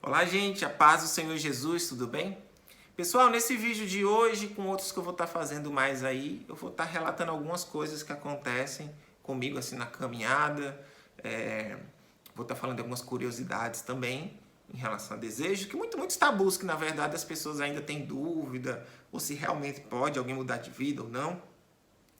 Olá, gente, a paz do Senhor Jesus, tudo bem? Pessoal, nesse vídeo de hoje, com outros que eu vou estar fazendo mais aí, eu vou estar relatando algumas coisas que acontecem comigo assim na caminhada, vou estar falando de algumas curiosidades também em relação a desejo, que muitos tabus que na verdade as pessoas ainda têm dúvida, ou se realmente pode alguém mudar de vida ou não,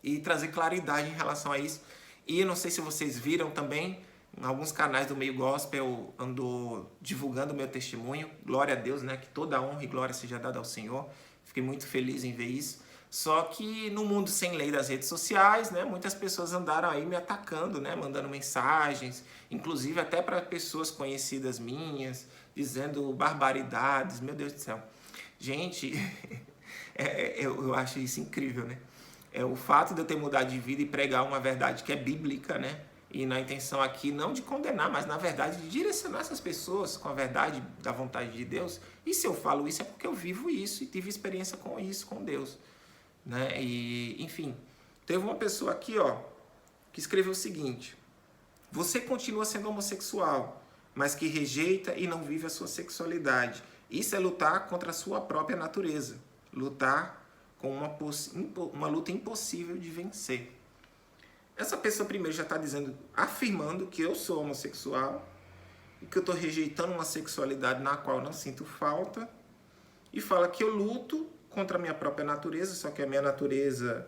e trazer claridade em relação a isso. E eu não sei se vocês viram também, em alguns canais do meio gospel andou divulgando o meu testemunho. Glória a Deus, né? Que toda honra e glória seja dada ao Senhor. Fiquei muito feliz em ver isso. Só que no mundo sem lei das redes sociais, né, muitas pessoas andaram aí me atacando, né, mandando mensagens, inclusive até para pessoas conhecidas minhas, dizendo barbaridades. Meu Deus do céu. Gente, eu acho isso incrível, né? O fato de eu ter mudado de vida e pregar uma verdade que é bíblica, né? E na intenção aqui não de condenar, mas na verdade de direcionar essas pessoas com a verdade da vontade de Deus. E se eu falo isso é porque eu vivo isso e tive experiência com isso, com Deus, né? E, enfim, teve uma pessoa aqui, ó, que escreveu o seguinte: você continua sendo homossexual, mas que rejeita e não vive a sua sexualidade. Isso é lutar contra a sua própria natureza. Lutar com uma luta impossível de vencer. Essa pessoa primeiro já está afirmando que eu sou homossexual e que eu estou rejeitando uma sexualidade na qual não sinto falta, e fala que eu luto contra a minha própria natureza, só que a minha natureza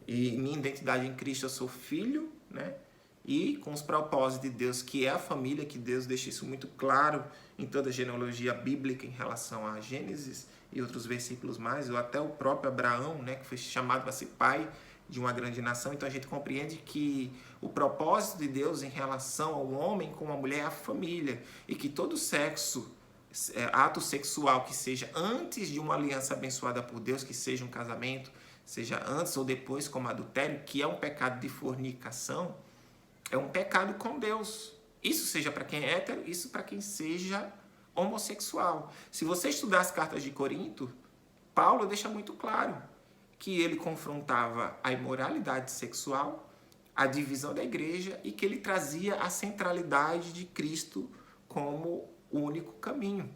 e minha identidade em Cristo, eu sou filho, né? E com os propósitos de Deus, que é a família, que Deus deixa isso muito claro em toda a genealogia bíblica em relação a Gênesis e outros versículos mais, ou até o próprio Abraão, né, que foi chamado para ser pai de uma grande nação. Então a gente compreende que o propósito de Deus em relação ao homem com a mulher é a família, e que todo sexo, ato sexual que seja antes de uma aliança abençoada por Deus, que seja um casamento, seja antes ou depois como adultério, que é um pecado de fornicação, é um pecado com Deus. Isso seja para quem é hétero, isso para quem seja homossexual. Se você estudar as cartas de Corinto, Paulo deixa muito claro que ele confrontava a imoralidade sexual, a divisão da igreja, e que ele trazia a centralidade de Cristo como o único caminho,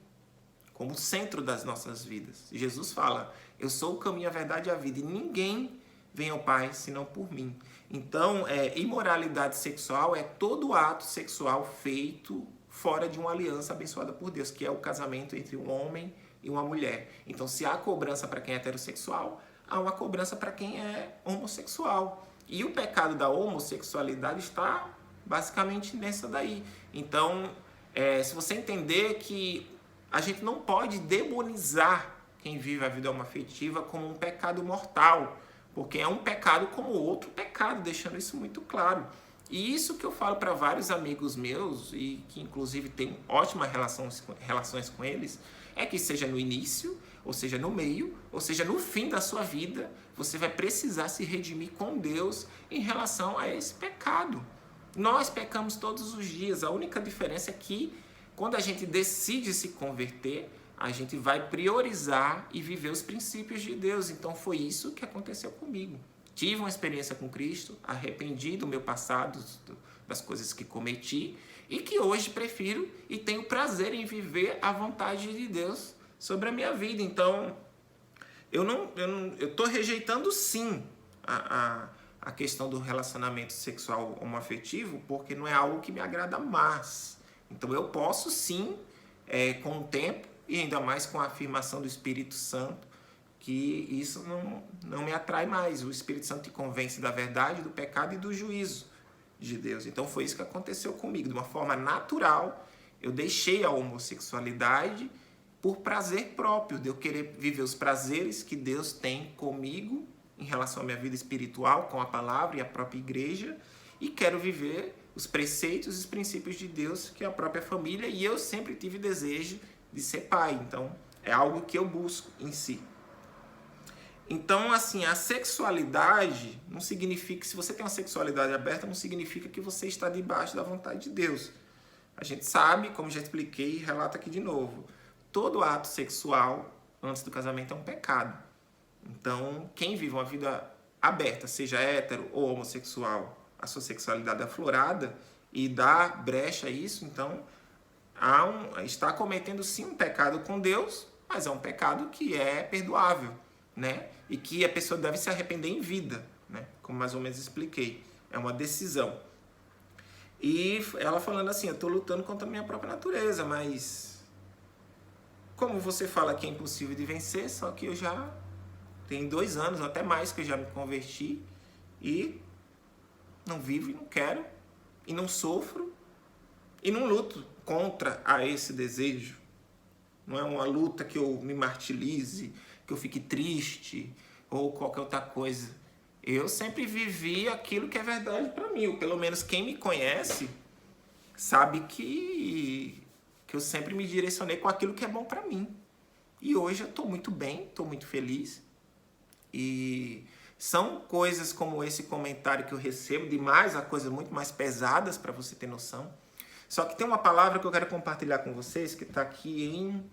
como o centro das nossas vidas. Jesus fala: eu sou o caminho, a verdade e a vida, e ninguém vem ao Pai senão por mim. Então, imoralidade sexual é todo ato sexual feito fora de uma aliança abençoada por Deus, que é o casamento entre um homem e uma mulher. Então, se há cobrança para quem é heterossexual, há uma cobrança para quem é homossexual. E o pecado da homossexualidade está basicamente nessa daí. Então, se você entender que a gente não pode demonizar quem vive a vida homoafetiva como um pecado mortal, porque é um pecado como outro pecado, deixando isso muito claro. E isso que eu falo para vários amigos meus, e que inclusive tenho ótimas relações com eles, é que seja no início, ou seja no meio, ou seja no fim da sua vida, você vai precisar se redimir com Deus em relação a esse pecado. Nós pecamos todos os dias, a única diferença é que quando a gente decide se converter, a gente vai priorizar e viver os princípios de Deus. Então foi isso que aconteceu comigo. Tive uma experiência com Cristo, arrependi do meu passado, das coisas que cometi, e que hoje prefiro e tenho prazer em viver a vontade de Deus sobre a minha vida. Então, eu estou rejeitando sim a questão do relacionamento sexual homoafetivo, porque não é algo que me agrada mais. Então eu posso sim, com o tempo, e ainda mais com a afirmação do Espírito Santo, que isso não me atrai mais. O Espírito Santo te convence da verdade, do pecado e do juízo de Deus. Então foi isso que aconteceu comigo. De uma forma natural, eu deixei a homossexualidade por prazer próprio, de eu querer viver os prazeres que Deus tem comigo em relação à minha vida espiritual, com a palavra e a própria igreja, e quero viver os preceitos e os princípios de Deus, que é a própria família, e eu sempre tive desejo de ser pai. Então, é algo que eu busco em si. Então, assim, a sexualidade não significa, se você tem uma sexualidade aberta, não significa que você está debaixo da vontade de Deus. A gente sabe, como já expliquei e relato aqui de novo, todo ato sexual antes do casamento é um pecado. Então, quem vive uma vida aberta, seja hétero ou homossexual, a sua sexualidade aflorada e dá brecha a isso, então está cometendo sim um pecado com Deus, mas é um pecado que é perdoável, né? E que a pessoa deve se arrepender em vida, né? Como mais ou menos expliquei. É uma decisão. E ela falando assim, eu estou lutando contra a minha própria natureza, mas como você fala que é impossível de vencer, só que eu já tenho 2 anos, até mais, que eu já me converti e não vivo e não quero, e não sofro, e não luto contra esse desejo. Não é uma luta que eu me martirize, que eu fique triste ou qualquer outra coisa. Eu sempre vivi aquilo que é verdade para mim. Ou pelo menos quem me conhece sabe que eu sempre me direcionei com aquilo que é bom para mim. E hoje eu estou muito bem, estou muito feliz. E são coisas como esse comentário que eu recebo, demais, há coisas muito mais pesadas para você ter noção. Só que tem uma palavra que eu quero compartilhar com vocês, que está aqui em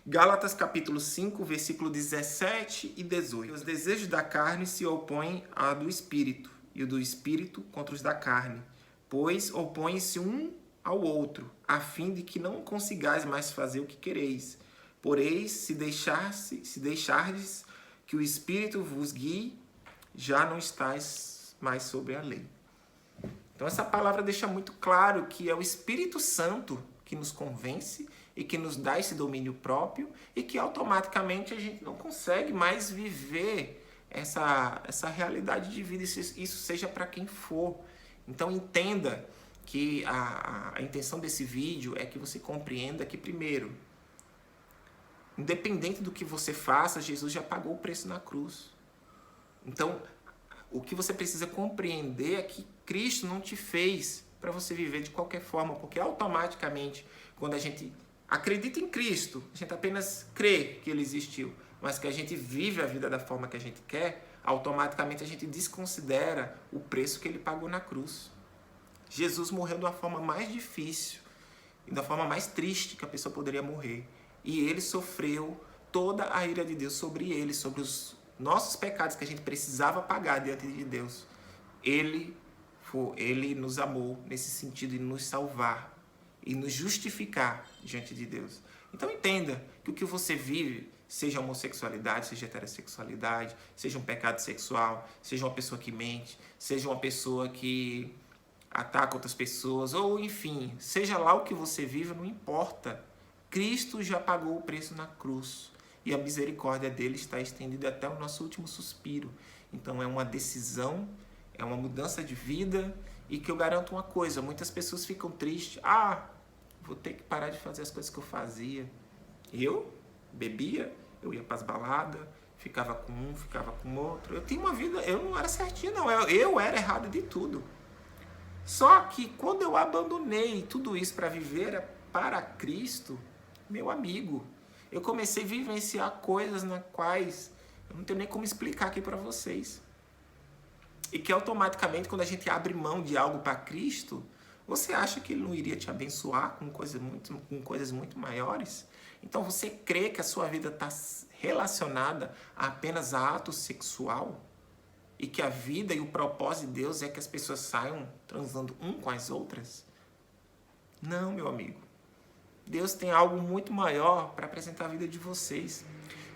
Gálatas capítulo 5, versículo 17 e 18. Os desejos da carne se opõem a do espírito, e o do espírito contra os da carne, pois opõem-se um ao outro, a fim de que não consigais mais fazer o que quereis. Poreis, se deixardes que o espírito vos guie, já não estáis mais sobre a lei. Então essa palavra deixa muito claro que é o Espírito Santo que nos convence e que nos dá esse domínio próprio e que automaticamente a gente não consegue mais viver essa realidade de vida, isso seja para quem for. Então entenda que a intenção desse vídeo é que você compreenda que, primeiro, independente do que você faça, Jesus já pagou o preço na cruz. Então, o que você precisa compreender é que Cristo não te fez para você viver de qualquer forma, porque automaticamente, quando a gente acredita em Cristo, a gente apenas crê que Ele existiu, mas que a gente vive a vida da forma que a gente quer, automaticamente a gente desconsidera o preço que Ele pagou na cruz. Jesus morreu de uma forma mais difícil e da forma mais triste que a pessoa poderia morrer. E Ele sofreu toda a ira de Deus sobre Ele, sobre os nossos pecados que a gente precisava pagar diante de Deus. Ele nos amou nesse sentido de nos salvar e nos justificar diante de Deus. Então entenda que o que você vive, seja homossexualidade, seja heterossexualidade, seja um pecado sexual, seja uma pessoa que mente, seja uma pessoa que ataca outras pessoas, ou enfim, seja lá o que você vive, não importa. Cristo já pagou o preço na cruz e a misericórdia dele está estendida até o nosso último suspiro. Então é uma decisão, é uma mudança de vida, e que eu garanto uma coisa, muitas pessoas ficam tristes, vou ter que parar de fazer as coisas que eu fazia. Eu bebia, eu ia para as baladas, ficava com um, ficava com outro. Eu tinha uma vida, eu não era certinho não, eu era errado de tudo. Só que quando eu abandonei tudo isso para viver para Cristo, meu amigo, eu comecei a vivenciar coisas nas quais eu não tenho nem como explicar aqui para vocês. E que automaticamente, quando a gente abre mão de algo para Cristo, você acha que Ele não iria te abençoar com coisas muito maiores? Então você crê que a sua vida está relacionada apenas a ato sexual? E que a vida e o propósito de Deus é que as pessoas saiam transando um com as outras? Não, meu amigo. Deus tem algo muito maior para apresentar a vida de vocês.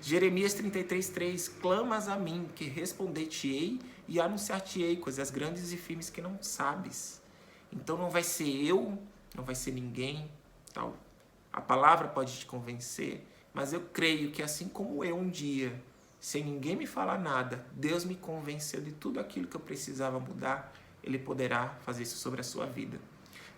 Jeremias 33:3, clamas a mim, que responder-te-ei e anunciar-te-ei coisas grandes e firmes que não sabes. Então não vai ser eu, não vai ser ninguém, tal. A palavra pode te convencer, mas eu creio que assim como eu um dia, sem ninguém me falar nada, Deus me convenceu de tudo aquilo que eu precisava mudar, Ele poderá fazer isso sobre a sua vida.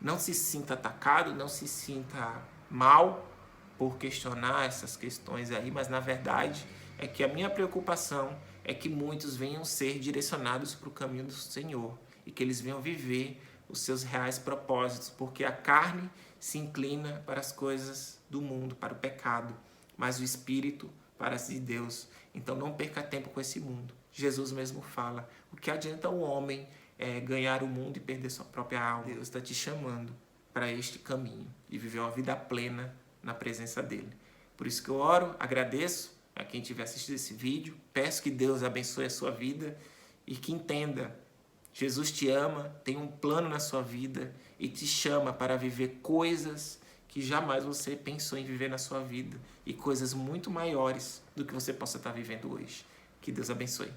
Não se sinta atacado, não se sinta mal por questionar essas questões aí, mas na verdade é que a minha preocupação é que muitos venham ser direcionados para o caminho do Senhor e que eles venham viver os seus reais propósitos, porque a carne se inclina para as coisas do mundo, para o pecado, mas o Espírito para as de Deus. Então não perca tempo com esse mundo. Jesus mesmo fala, o que adianta o homem ganhar o mundo e perder sua própria alma? Deus está te chamando para este caminho e viver uma vida plena na presença dele. Por isso que eu oro, agradeço a quem tiver assistido esse vídeo, peço que Deus abençoe a sua vida e que entenda, Jesus te ama, tem um plano na sua vida e te chama para viver coisas que jamais você pensou em viver na sua vida e coisas muito maiores do que você possa estar vivendo hoje. Que Deus abençoe.